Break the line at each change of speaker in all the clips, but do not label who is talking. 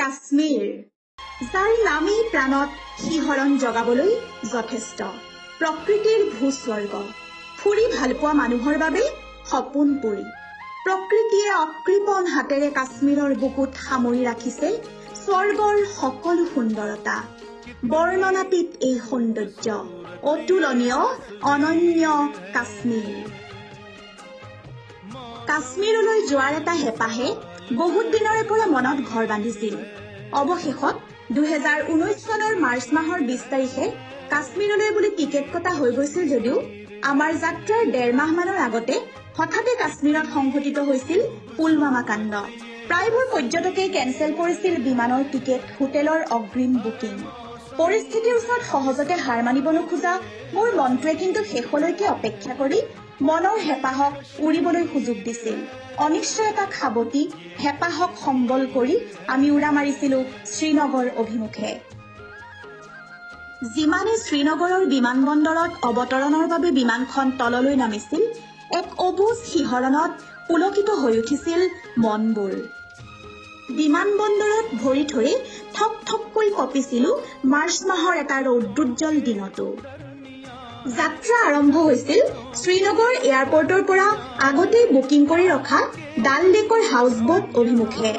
কাশ্মীৰ, যাৰ নামেই প্ৰাণত শিহৰণ জগাবলৈ যথেষ্ট। প্ৰকৃতিৰ ভূস্বৰ্গ, ফুৰি ভালপোৱা মানুহৰ বাবে সপোনপুৰী। প্ৰকৃতিয়ে অকৃপণ হাতেৰে কাশ্মীৰৰ বুকুত সামৰি ৰাখিছে স্বৰ্গৰ সকলো সুন্দৰতা। বৰ্ণনাতীত এই সৌন্দৰ্য, অতুলনীয় অনন্য কাশ্মীৰ। কাশ্মীৰলৈ যোৱাৰ এটা হেঁপাহে বহুত দিনৰে পৰা মনত ঘৰ বান্ধিছিল। অৱশেষত 2019 চনৰ মাৰ্চ মাহৰ 20 তাৰিখে কাশ্মীৰলৈ বুলি টিকেট কটা হৈ গৈছিল যদিও আমাৰ যাত্ৰাৰ 1.5 মাহমানৰ আগতে হঠাতে কাশ্মীৰত সংঘটিত হৈছিল পুলৱামা কাণ্ড। প্ৰায়বোৰ পৰ্যটকেই কেনচেল কৰিছিল বিমানৰ টিকেট, হোটেলৰ অগ্ৰিম বুকিং। পৰিস্থিতিৰ ওচৰত সহজতে হাৰ মানিব নোখোজা মোৰ মনটোৱে কিন্তু শেষলৈকে অপেক্ষা কৰি মনৰ হেঁপাহক উৰিবলৈ সুযোগ দিছিল। অনিশ্চয়তাক সাৱটি হেঁপাহক সম্বল কৰি আমি উৰা মাৰিছিলো শ্ৰীনগৰ অভিমুখে। যিমানে শ্ৰীনগৰৰ বিমানবন্দৰত অৱতৰণৰ বাবে বিমানখন তললৈ নামিছিল, এক অবুজ শিহৰণত পুলকিত হৈ উঠিছিল মনবোৰ। বিমানবন্দৰত ভৰি থৈ থপ থপকৈ কঁপিছিলো মাৰ্চ মাহৰ এটা ৰৌদ্ৰোজ্জ্বল দিনতো। যাত্ৰা আৰম্ভ হৈছিল শ্ৰীনগৰ এয়াৰপৰ্টৰ পৰা আগতেই বুকিং কৰি ৰখা ডাল লেকৰ হাউচ বোট অভিমুখে।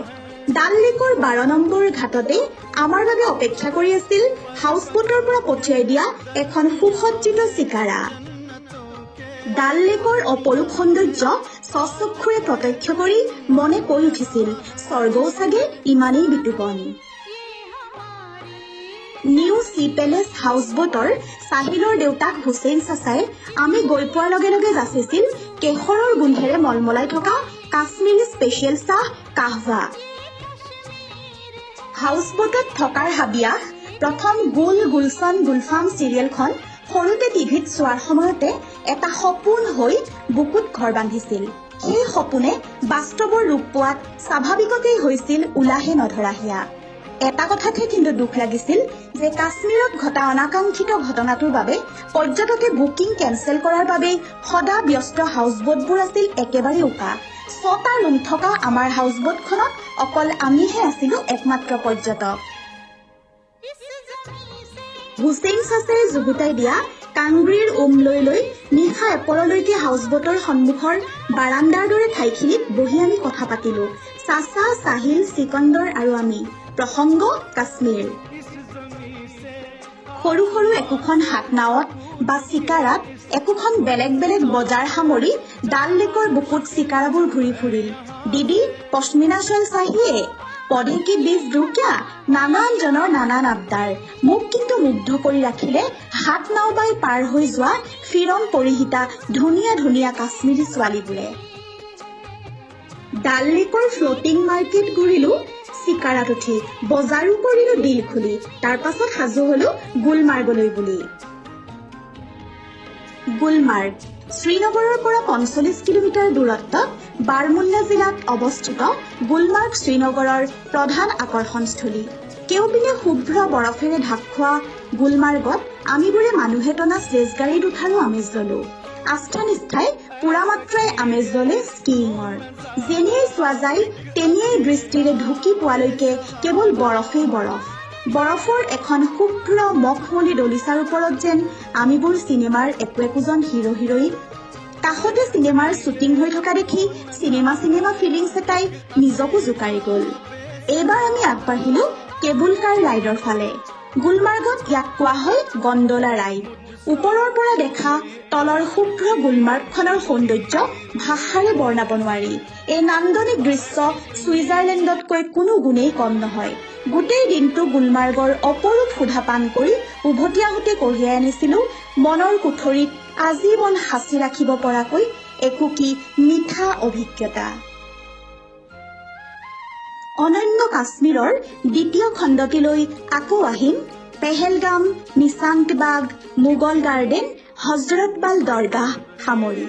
ডাল লেকৰ 12 নম্বৰ ঘাটতে আমাৰ বাবে অপেক্ষা কৰি আছিল হাউচ বোটৰ পৰা পঠিয়াই দিয়া এখন সুসজ্জিত চিকাৰা। ডাল লেকৰ অপৰূপ সৌন্দৰ্য স্বচক্ষুৰে প্ৰত্যক্ষ কৰি মনে কৈ উঠিছিল, স্বৰ্গও চাগে ইমানেই বিতোপন। নিউ চি পেলেচ হাউচ বোটৰ চাহিলৰ দেউতাক হুছেইন চাচাই আমি গৈ পোৱাৰ লগে লগে যাচিছিল কেশৰৰ গোন্ধেৰে মলমলাই থকা কাশ্মীৰী স্পেচিয়েল চাহ কাহৱা। হাউচ বোটত থকাৰ হাবিয়াস প্ৰথম গুলচন গুলফাম চিৰিয়েলখন সৰুতে টিভিত চোৱাৰ সময়তে এটা সপোন হৈ বুকুত ঘৰ বান্ধিছিল। সেই সপোনে বাস্তৱৰ ৰূপ পোৱাত স্বাভাৱিকতেই হৈছিল উলাহে নধৰা হিয়া। এটা কথাতে কিন্তু দুখ লাগিছিল যে কাশ্মীৰত ঘটা অনাকাংক্ষিত ঘটনাটোৰ বাবে পৰ্যটকে বুকিং কেনচেল কৰাৰ বাবে সদা ব্যস্ত হাউচ বোটবোৰ আছিল একেবাৰে উকা। 6টা ৰুম থকা আমাৰ হাউচ বোটখনত অকল আমিহে আছিলো একমাত্ৰ পৰ্যটক। হুছেইন চাচাই যুগুতাই দিয়া কাংগ্ৰীৰ লৈ লৈ নিশা এপৰলৈকে হাউচ বোটৰ সন্মুখৰ বাৰাণ্ডাৰ দৰে ঠাইখিনিত বহি আমি কথা পাতিলো। চাচা, চাহিল, চিকন্দৰ আৰু আমি। প্ৰসংগ কাশ্মীৰ। সৰু সৰু একোখন হাত নাৱত বা চিকাৰাত একোখন বেলেগ বেলেগ বজাৰ সামৰি ডাল লেকৰ বুকুত চিকাৰাবোৰ ঘূৰি ফুৰিল। দিদি পশ্মিনা শ্বল চাহিয়ে, পধে কি বীজ দু ক্যা, নানানজনৰ নানান আবদাৰ। মোক কিন্তু মুগ্ধ কৰি ৰাখিলে হাত নাও বাই পাৰ হৈ যোৱা ফিৰণ পৰিহিতা ধুনীয়া ধুনীয়া কাশ্মীৰী ছোৱালীবোৰে। ডাল লেকৰ ফ্লটিং মাৰ্কেট ঘূৰিলো চিকাৰাত উঠি, বজাৰো কৰিলো দিল খুলি। তাৰ পাছত সাজু হলো গুলমাৰ্গলৈ বুলি। গুলমাৰ্গ শ্ৰীনগৰৰ পৰা 45 কিলোমিটাৰ দূৰত্বত বাৰমুল্লা জিলাত অৱস্থিত গুলমাৰ্গ শ্ৰীনগৰৰ প্ৰধান আকৰ্ষণস্থলী। কেউপিনে শুভ্ৰ বৰফেৰে ঢাক খোৱা গুলমাৰ্গত আমিবোৰে মানুহে টনা স্লেজ গাড়ীত উঠাৰো আমেজ ললো। আস্থা নিষ্ঠাই পুৰা মাত্ৰাই আমেজ ললে স্কিইঙৰ। যেনিয়েই চোৱা যায় তেনিয়েই দৃষ্টিৰে ঢুকি পোৱালৈকে কেৱল বৰফেই বৰফ। বৰফৰ এখন শুভ্ৰ মখমলী দলিচাৰ ওপৰত যেন আমিবোৰ চিনেমাৰ একোজন হিৰো হিৰইন। কাষতে চিনেমাৰ শ্বুটিং হৈ থকা দেখি চিনেমা ফিলিংছ এটাই নিজকো জোকাৰি গল। এইবাৰ আমি আগবাঢ়িলো কেবুল কাৰ ৰাইডৰ ফালে। গুলমাৰ্গত ইয়াক কোৱা হয় গণ্ডোলা ৰাইড। ওপৰৰ পৰা দেখা তলৰ শুভ্ৰ গুলমাৰ্গখনৰ সৌন্দৰ্য ভাষাৰে বৰ্ণাব নোৱাৰি। এই নান্দনিক দৃশ্য ছুইজাৰলেণ্ডতকৈ কোনো গুণেই কম নহয়। গোটেই দিনটো গুলমাৰ্গৰ অপৰূপ সুধা পান কৰি উভতি আহোঁতে কঢ়িয়াই আনিছিলো মনৰ কোঠৰীত আজীৱন সাঁচি ৰাখিব পৰাকৈ একোকি মিঠা অভিজ্ঞতা। অনন্য কাশ্মীৰৰ দ্বিতীয় খণ্ডটিলৈ আকৌ আহিম পেহেলগাম, নিচাংতবাগ, মোগল গাৰ্ডেন, হজৰতবাল দৰগাহ সামৰি।